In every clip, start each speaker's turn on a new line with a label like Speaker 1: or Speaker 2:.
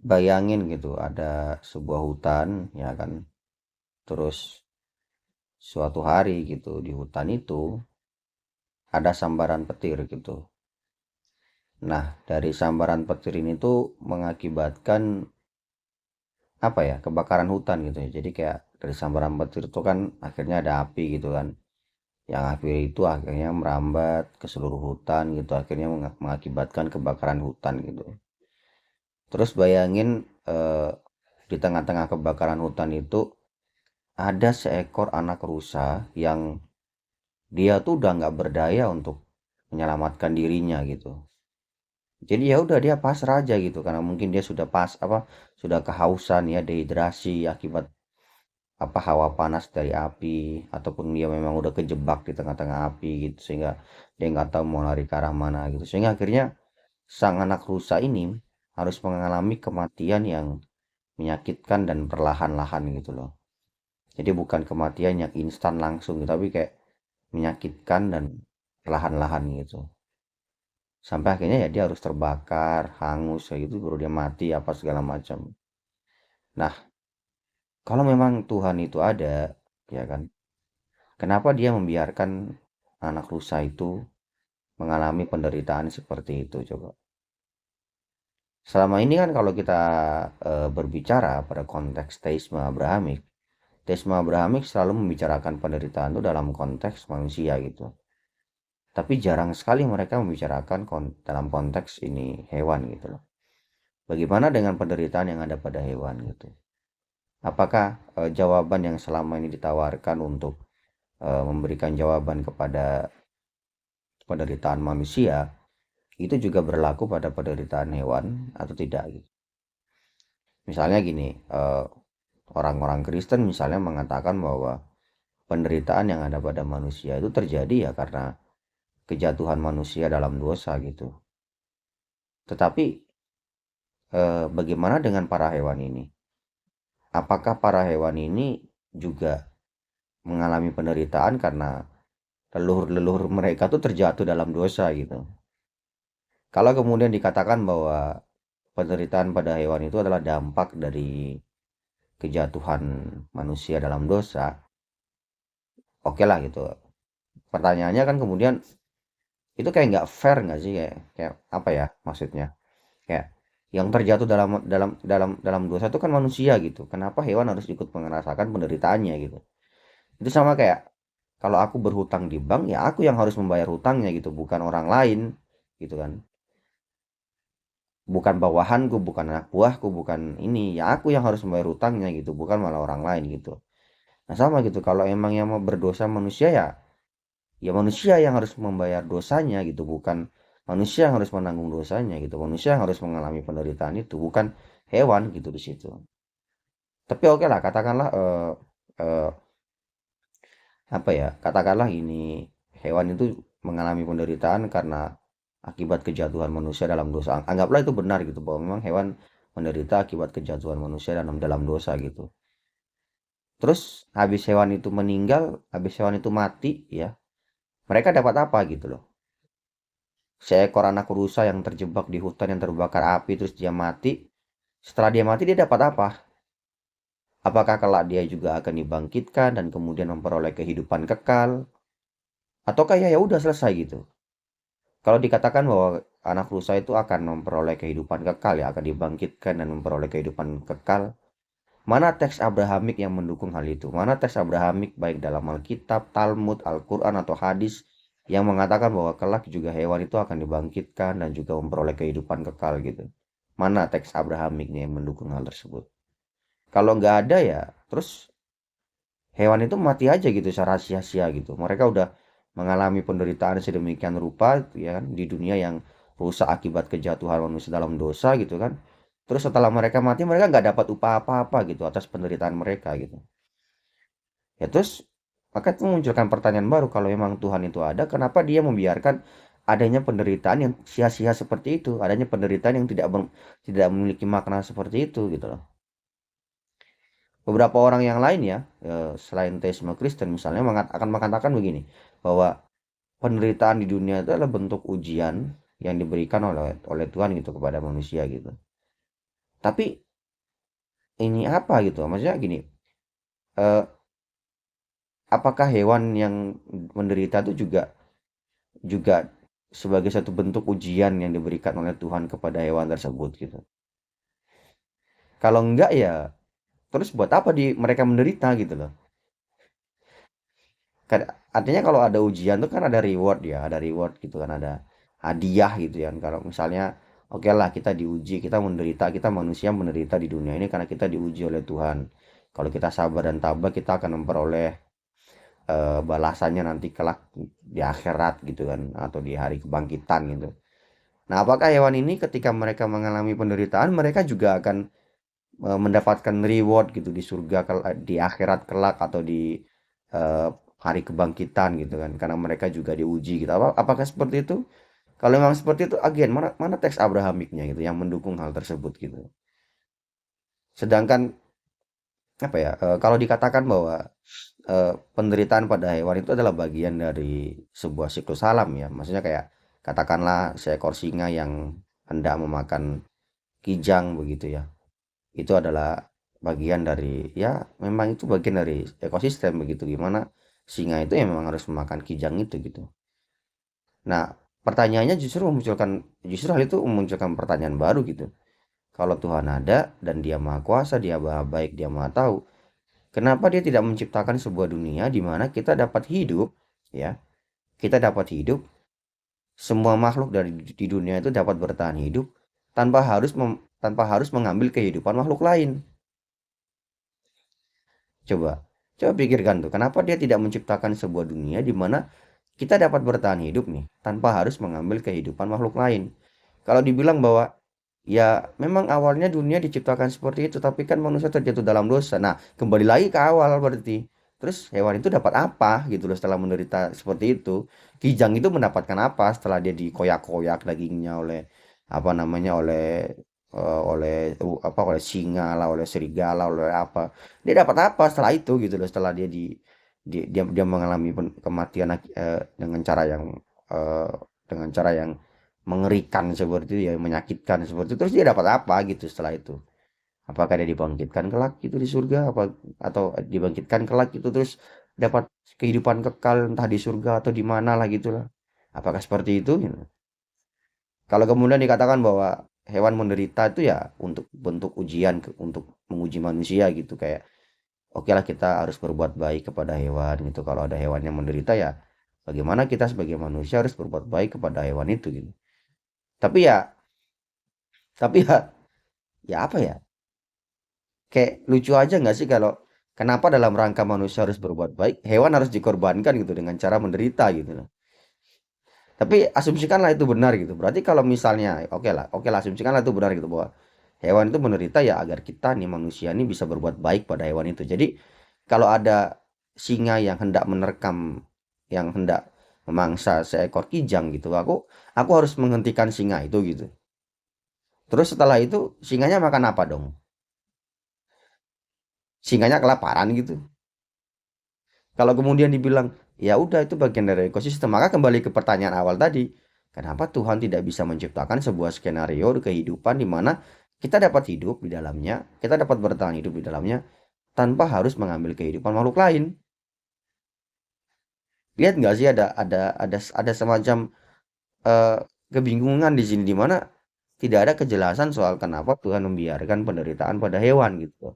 Speaker 1: Bayangin gitu, ada sebuah hutan, ya kan. Terus suatu hari gitu di hutan itu ada sambaran petir gitu. Nah, dari sambaran petir ini tuh mengakibatkan apa ya? Kebakaran hutan gitu ya. Jadi kayak dari sambaran petir itu kan akhirnya ada api gitu kan. Yang api itu akhirnya merambat ke seluruh hutan gitu, akhirnya mengakibatkan kebakaran hutan gitu. Terus bayangin eh, di tengah-tengah kebakaran hutan itu ada seekor anak rusa yang dia tuh udah nggak berdaya untuk menyelamatkan dirinya gitu. Jadi ya udah dia pasrah aja gitu karena mungkin dia sudah sudah kehausan ya, dehidrasi akibat hawa panas dari api, ataupun dia memang udah kejebak di tengah-tengah api gitu sehingga dia nggak tahu mau lari ke arah mana gitu, sehingga akhirnya sang anak rusa ini harus mengalami kematian yang menyakitkan dan perlahan-lahan gitu loh. Jadi bukan kematian yang instan langsung tapi kayak menyakitkan dan perlahan-lahan gitu, sampai akhirnya ya dia harus terbakar hangus kayak gitu baru dia mati apa segala macam. Nah, kalau memang Tuhan itu ada, ya kan, kenapa dia membiarkan anak rusa itu mengalami penderitaan seperti itu coba? Selama ini kan kalau kita berbicara pada konteks teisme Abrahamik selalu membicarakan penderitaan itu dalam konteks manusia gitu. Tapi jarang sekali mereka membicarakan dalam konteks ini hewan gitu loh. Bagaimana dengan penderitaan yang ada pada hewan gitu? Apakah jawaban yang selama ini ditawarkan untuk memberikan jawaban kepada penderitaan manusia itu juga berlaku pada penderitaan hewan atau tidak gitu? Misalnya gini, orang-orang Kristen misalnya mengatakan bahwa penderitaan yang ada pada manusia itu terjadi ya karena kejatuhan manusia dalam dosa gitu. Tetapi bagaimana dengan para hewan ini? Apakah para hewan ini juga mengalami penderitaan karena leluhur-leluhur mereka tuh terjatuh dalam dosa gitu? Kalau kemudian dikatakan bahwa penderitaan pada hewan itu adalah dampak dari kejatuhan manusia dalam dosa, oke lah gitu. Pertanyaannya kan kemudian itu kayak nggak fair nggak sih, kayak apa ya maksudnya? Kayak yang terjatuh dalam dosa itu kan manusia gitu. Kenapa hewan harus ikut merasakan penderitaannya gitu? Itu sama kayak kalau aku berhutang di bank ya aku yang harus membayar hutangnya gitu, bukan orang lain gitu kan. Bukan bawahanku, bukan anak buahku, bukan ini. Ya aku yang harus membayar hutangnya gitu, bukan malah orang lain gitu. Nah, sama gitu kalau emang yang mau berdosa manusia ya ya manusia yang harus membayar dosanya gitu, bukan manusia yang harus menanggung dosanya gitu, manusia yang harus mengalami penderitaan itu, bukan hewan gitu di situ. Tapi oke lah katakanlah eh, apa ya, katakanlah ini hewan itu mengalami penderitaan karena akibat kejatuhan manusia dalam dosa, anggaplah itu benar gitu bahwa memang hewan menderita akibat kejatuhan manusia dalam dalam dosa gitu. Terus habis hewan itu meninggal, habis hewan itu mati ya, mereka dapat apa gitu loh? Seekor anak rusa yang terjebak di hutan yang terbakar api terus dia mati. Setelah dia mati dia dapat apa? Apakah kelak dia juga akan dibangkitkan dan kemudian memperoleh kehidupan kekal? Ataukah ya udah selesai gitu? Kalau dikatakan bahwa anak rusa itu akan memperoleh kehidupan kekal ya, akan dibangkitkan dan memperoleh kehidupan kekal. Mana teks Abrahamik yang mendukung hal itu? Mana teks Abrahamik baik dalam Alkitab, Talmud, Al-Quran atau hadis yang mengatakan bahwa kelak juga hewan itu akan dibangkitkan dan juga memperoleh kehidupan kekal gitu? Mana teks Abrahamiknya yang mendukung hal tersebut? Kalau nggak ada ya, terus hewan itu mati aja gitu secara sia-sia gitu. Mereka udah mengalami penderitaan sedemikian rupa ya kan, di dunia yang rusak akibat kejatuhan manusia dalam dosa gitu kan. Terus setelah mereka mati mereka nggak dapat upah apa-apa gitu atas penderitaan mereka gitu. Ya terus maka itu memunculkan pertanyaan baru, kalau memang Tuhan itu ada, kenapa dia membiarkan adanya penderitaan yang sia-sia seperti itu, adanya penderitaan yang tidak memiliki makna seperti itu gitu loh. Beberapa orang yang lain ya, selain teisme Kristen misalnya akan mengatakan begini, bahwa penderitaan di dunia itu adalah bentuk ujian yang diberikan oleh Tuhan gitu kepada manusia gitu. Tapi ini apa gitu? Maksudnya gini, eh, apakah hewan yang menderita itu juga juga sebagai satu bentuk ujian yang diberikan oleh Tuhan kepada hewan tersebut gitu? Kalau enggak ya terus buat apa mereka menderita gitu loh. Artinya kalau ada ujian tuh kan ada reward ya, ada reward gitu kan, ada hadiah gitu ya. Kalau misalnya oke lah kita diuji, kita menderita, kita manusia menderita di dunia ini karena kita diuji oleh Tuhan. Kalau kita sabar dan tabah kita akan memperoleh balasannya nanti kelak di akhirat gitu kan, atau di hari kebangkitan gitu. Nah, apakah hewan ini ketika mereka mengalami penderitaan mereka juga akan mendapatkan reward gitu di surga di akhirat kelak, atau di eh, hari kebangkitan gitu kan, karena mereka juga diuji gitu. Apakah seperti itu? Kalau memang seperti itu, again, mana mana teks Abrahamiknya gitu yang mendukung hal tersebut gitu. Sedangkan apa ya, kalau dikatakan bahwa penderitaan pada hewan itu adalah bagian dari sebuah siklus alam ya, maksudnya kayak katakanlah seekor singa yang hendak memakan kijang begitu ya, itu adalah bagian dari, ya memang itu bagian dari ekosistem begitu, gimana singa itu ya memang harus memakan kijang itu gitu. Nah, pertanyaannya justru hal itu memunculkan pertanyaan baru gitu. Kalau Tuhan ada dan Dia Maha Kuasa, Dia Maha Baik, Dia Maha Tahu, kenapa Dia tidak menciptakan sebuah dunia di mana kita dapat hidup, ya, kita dapat hidup, semua makhluk di dunia itu dapat bertahan hidup tanpa harus mengambil kehidupan makhluk lain. Coba, coba pikirkan tuh, kenapa Dia tidak menciptakan sebuah dunia di mana kita dapat bertahan hidup nih tanpa harus mengambil kehidupan makhluk lain. Kalau dibilang bahwa ya memang awalnya dunia diciptakan seperti itu, tapi kan manusia terjatuh dalam dosa. Nah, kembali lagi ke awal berarti. Terus hewan itu dapat apa gitu loh setelah menderita seperti itu? Kijang itu mendapatkan apa setelah dia dikoyak-koyak dagingnya oleh apa namanya, oleh singa lah, oleh serigala, oleh apa? Dia dapat apa setelah itu gitu loh, setelah dia mengalami kematian dengan cara yang eh, dengan cara yang mengerikan seperti itu ya, menyakitkan seperti itu. Terus dia dapat apa gitu setelah itu? Apakah dia dibangkitkan kelak gitu di surga, apa atau dibangkitkan kelak gitu terus dapat kehidupan kekal entah di surga atau di mana lah gitulah. Apakah seperti itu gitu? Kalau kemudian dikatakan bahwa hewan menderita itu ya untuk bentuk ujian, untuk menguji manusia gitu, kayak oke lah kita harus berbuat baik kepada hewan gitu. Kalau ada hewan yang menderita ya bagaimana kita sebagai manusia harus berbuat baik kepada hewan itu gitu. Tapi ya, tapi ya apa ya? Kayak lucu aja nggak sih kalau kenapa dalam rangka manusia harus berbuat baik, hewan harus dikorbankan gitu dengan cara menderita gitu loh. Tapi asumsikanlah itu benar gitu. Berarti kalau misalnya oke lah asumsikanlah itu benar gitu, bahwa hewan itu menderita ya agar kita nih manusia ini bisa berbuat baik pada hewan itu. Jadi kalau ada singa yang hendak yang hendak memangsa seekor kijang gitu, aku harus menghentikan singa itu gitu. Terus setelah itu singanya makan apa dong? Singanya kelaparan gitu. Kalau kemudian dibilang, ya udah itu bagian dari ekosistem, maka kembali ke pertanyaan awal tadi. Kenapa Tuhan tidak bisa menciptakan sebuah skenario kehidupan di mana kita dapat hidup di dalamnya, kita dapat bertahan hidup di dalamnya tanpa harus mengambil kehidupan makhluk lain? Lihat nggak sih ada semacam eh, kebingungan di sini di mana tidak ada kejelasan soal kenapa Tuhan membiarkan penderitaan pada hewan gitu.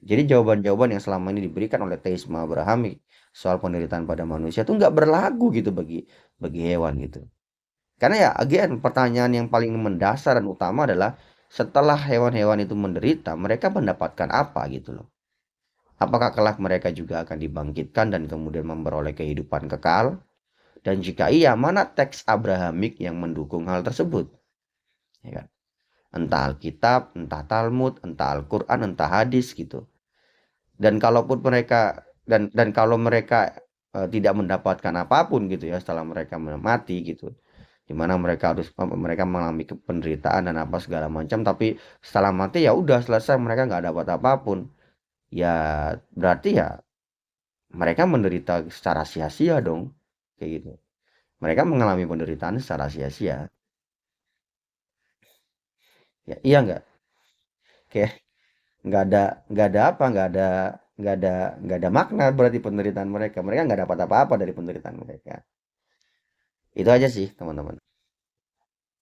Speaker 1: Jadi jawaban-jawaban yang selama ini diberikan oleh teisme Abrahamik soal penderitaan pada manusia itu nggak berlaku gitu bagi bagi hewan gitu. Karena ya again pertanyaan yang paling mendasar dan utama adalah setelah hewan-hewan itu menderita, mereka mendapatkan apa gitu loh. Apakah kelak mereka juga akan dibangkitkan dan kemudian memperoleh kehidupan kekal? Dan jika iya, mana teks Abrahamik yang mendukung hal tersebut? Ya kan? Entah Alkitab, entah Talmud, entah Al-Quran, entah hadis gitu. Dan kalau mereka tidak mendapatkan apapun gitu ya setelah mereka mati gitu, di mana mereka mengalami penderitaan dan apa segala macam, tapi setelah mati ya udah selesai, mereka nggak dapat apapun, ya berarti ya mereka menderita secara sia-sia dong, kayak gitu. mereka mengalami penderitaan secara sia-sia. Ya, iya nggak? Kayak nggak ada apa, nggak ada nggak ada makna berarti penderitaan mereka. Mereka nggak dapat apa-apa dari penderitaan mereka. Itu aja sih teman-teman.